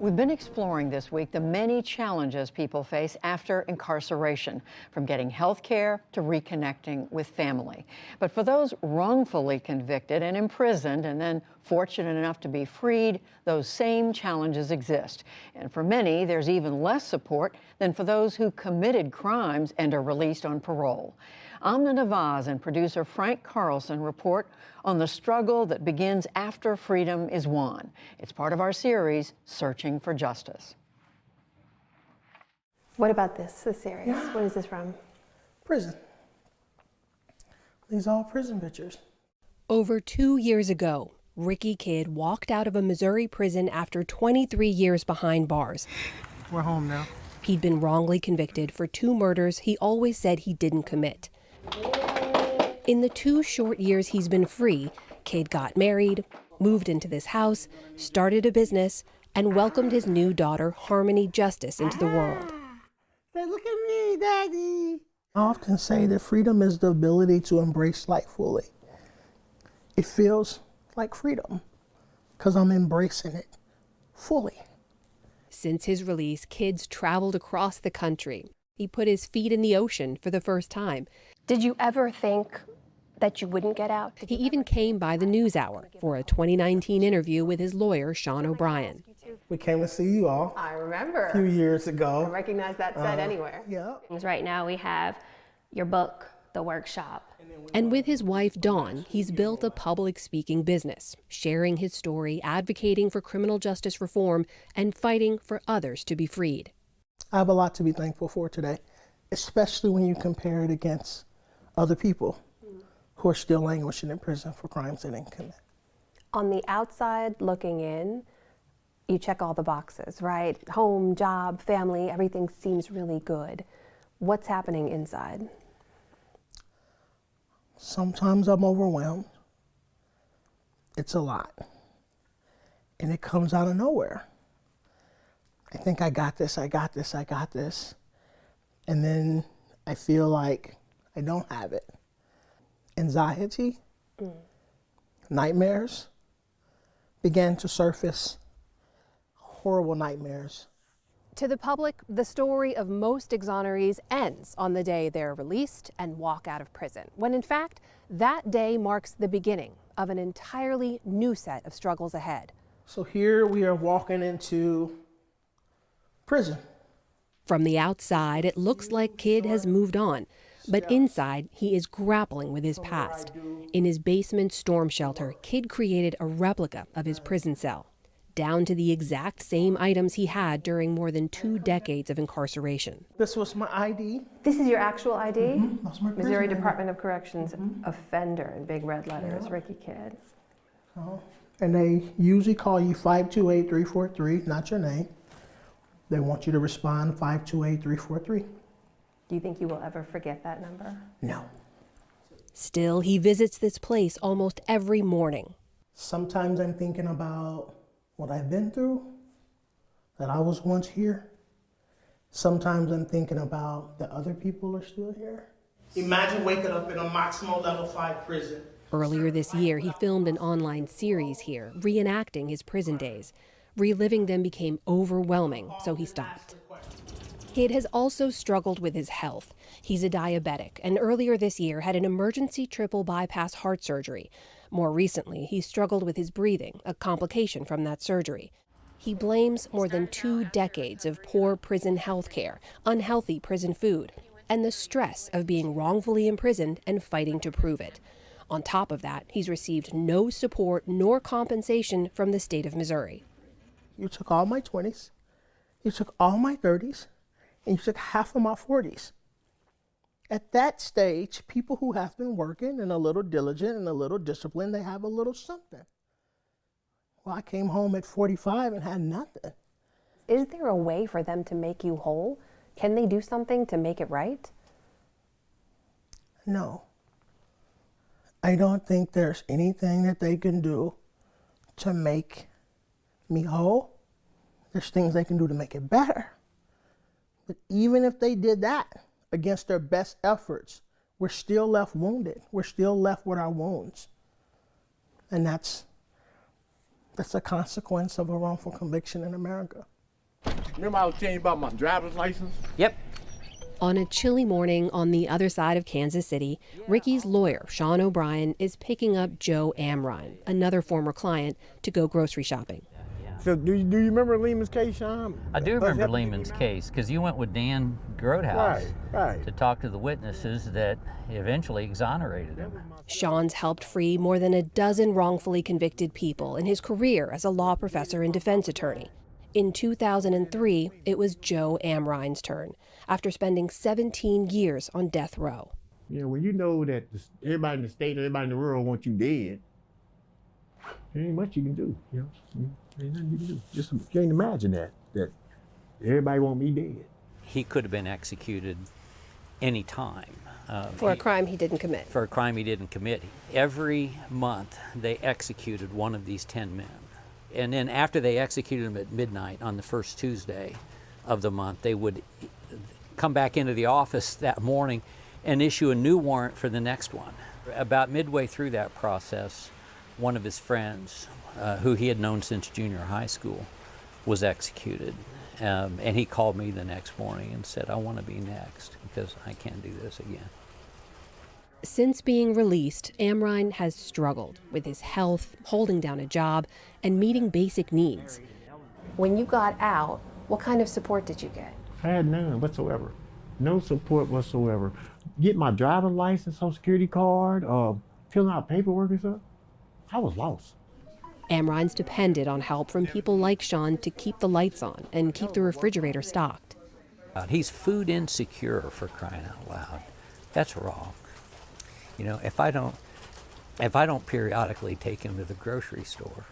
We've been exploring this week the many challenges people face after incarceration, from getting health care to reconnecting with family. But for those wrongfully convicted and imprisoned and then fortunate enough to be freed, those same challenges exist. And for many, there's even less support than for those who committed crimes and are released on parole. Amna Nawaz and producer Frank Carlson report on the struggle that begins after freedom is won. It's part of our series, Searching for Justice. What about this series? Yeah. What is this from? Prison. These are all prison pictures. Over 2 years ago, Ricky Kidd walked out of a Missouri prison after 23 years behind bars. We're home now. He'd been wrongly convicted for 2 murders he always said he didn't commit. In the 2 short years he's been free, Kidd got married, moved into this house, started a business, and welcomed his new daughter, Harmony Justice, into the world. Say, look at me, Daddy. I often say that freedom is the ability to embrace life fully. It feels like freedom because I'm embracing it fully. Since his release, Kidd's traveled across the country. He put his feet in the ocean for the first time. Did you ever think that you wouldn't get out? He even came by the NewsHour for a 2019 interview with his lawyer, Sean O'Brien. We came to see you all I remember. a few years I ago. recognize that set anywhere. Yeah. Right now we have your book, the workshop. And with his wife, Dawn, he's built a public speaking business, sharing his story, advocating for criminal justice reform, and fighting for others to be freed. I have a lot to be thankful for today, especially when you compare it against other people who are still languishing in prison for crimes they didn't commit. On the outside looking in, you check all the boxes, right? Home, job, family, everything seems really good. What's happening inside? Sometimes I'm overwhelmed. It's a lot. And it comes out of nowhere. I think I got this, I got this, I got this. And then I feel like I don't have it. Anxiety, nightmares began to surface, horrible nightmares. To the public, the story of most exonerees ends on the day they're released and walk out of prison, when in fact, that day marks the beginning of an entirely new set of struggles ahead. So here we are walking into prison. From the outside, it looks like Kidd has moved on, but inside, he is grappling with his past. In his basement storm shelter, Kidd created a replica of his prison cell, down to the exact same items he had during more than 2 decades of incarceration. This was my ID. This is your actual ID? That's my prison Missouri ID. Department of Corrections offender in big red letters, Ricky Kidd. And they usually call you 528-343, not your name. They want you to respond 528-343. Do you think you will ever forget that number? No. Still, he visits this place almost every morning. Sometimes I'm thinking about what I've been through, that I was once here. Sometimes I'm thinking about that other people are still here. Imagine waking up in a maximum level 5 prison. Earlier this year, he filmed an online series here, reenacting his prison days. Reliving them became overwhelming, so he stopped. Kidd has also struggled with his health. He's a diabetic, and earlier this year had an emergency triple bypass heart surgery. More recently, he struggled with his breathing, a complication from that surgery. He blames more than 2 decades of poor prison health care, unhealthy prison food, and the stress of being wrongfully imprisoned and fighting to prove it. On top of that, he's received no support nor compensation from the state of Missouri. You took all my 20s, you took all my 30s, and you took half of my 40s. At that stage, people who have been working and a little diligent and a little disciplined, they have a little something. Well, I came home at 45 and had nothing. Is there a way for them to make you whole? Can they do something to make it right? No. I don't think there's anything that they can do to make me whole. There's things they can do to make it better. But even if they did that against their best efforts, we're still left wounded. We're still left with our wounds. And that's That's a consequence of a wrongful conviction in America. Remember I was telling you about my driver's license? Yep. On a chilly morning on the other side of Kansas City, Ricky's lawyer, Sean O'Brien, is picking up Joe Amrine, another former client, to go grocery shopping. So do you remember Lehman's case, Sean? I do remember Lehman's case because you went with Dan Grotehouse Right. to talk to the witnesses that eventually exonerated him. Sean's helped free more than a dozen wrongfully convicted people in his career as a law professor and defense attorney. In 2003, it was Joe Amrine's turn, after spending 17 years on death row. You know, when you know that everybody in the state, everybody in the world wants you dead, there ain't much you can do, you know? There ain't nothing you can do. Just you can't imagine that everybody want me dead. He could have been executed any time. For a crime he didn't commit. For a crime he didn't commit. Every month they executed one of these 10 men. And then after they executed him at midnight on the first Tuesday of the month, they would come back into the office that morning and issue a new warrant for the next one. About midway through that process, one of his friends, who he had known since junior high school, was executed. And he called me the next morning and said, I want to be next because I can't do this again. Since being released, Amrine has struggled with his health, holding down a job, and meeting basic needs. When you got out, what kind of support did you get? I had none whatsoever. No support whatsoever. Get my driver's license, social security card, filling out paperwork and stuff. I was lost. Amrine's depended on help from people like Sean to keep the lights on and keep the refrigerator stocked. He's food insecure, for crying out loud. That's wrong. You know, if I don't periodically take him to the grocery store,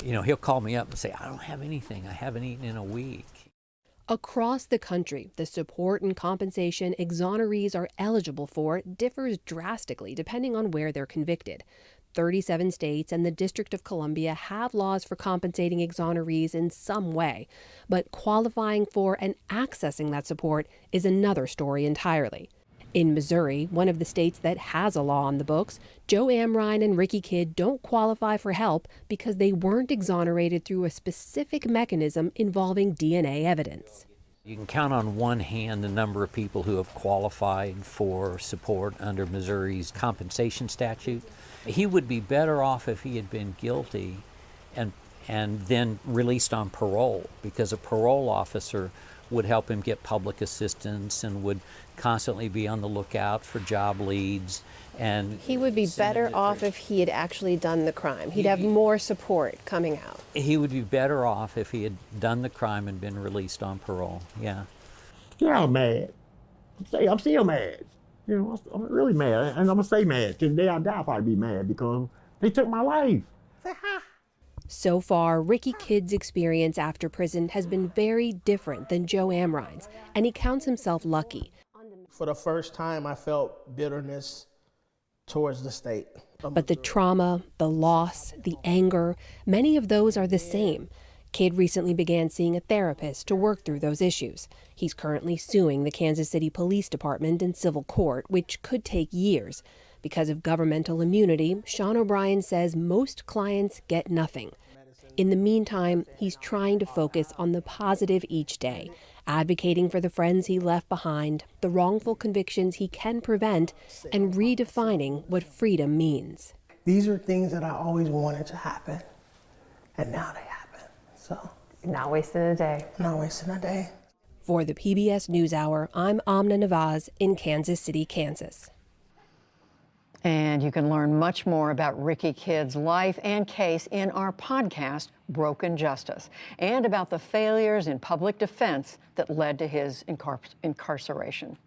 you know, he'll call me up and say, I don't have anything. I haven't eaten in a week. Across the country, the support and compensation exonerees are eligible for differs drastically depending on where they're convicted. 37 states and the District of Columbia have laws for compensating exonerees in some way, but qualifying for and accessing that support is another story entirely. In Missouri, one of the states that has a law on the books, Joe Amrine and Ricky Kidd don't qualify for help because they weren't exonerated through a specific mechanism involving DNA evidence. You can count on one hand the number of people who have qualified for support under Missouri's compensation statute. He would be better off if he had been guilty and then released on parole, because a parole officer would help him get public assistance and would constantly be on the lookout for job leads. And He would be better off if he had actually done the crime. He'd have more support coming out. he would be better off if he had done the crime and been released on parole. Yeah. Yeah, I'm mad. I'm still mad. You know, I'm really mad, and I'm gonna stay mad till the day I die. I'll probably be mad because they took my life. So far, Ricky Kidd's experience after prison has been very different than Joe Amrine's, and he counts himself lucky. For the first time, I felt bitterness towards the state. But the trauma, the loss, the anger, many of those are the same. Kidd recently began seeing a therapist to work through those issues. He's currently suing the Kansas City Police Department in civil court, which could take years. Because of governmental immunity, Sean O'Brien says most clients get nothing. In the meantime, he's trying to focus on the positive each day, advocating for the friends he left behind, the wrongful convictions he can prevent, and redefining what freedom means. These are things that I always wanted to happen, and now they happen. So, Not wasting a day. not wasting a day. For the PBS NewsHour, I'm Amna Nawaz in Kansas City, Kansas. And you can learn much more about Ricky Kidd's life and case in our podcast, Broken Justice, and about the failures in public defense that led to his incarceration.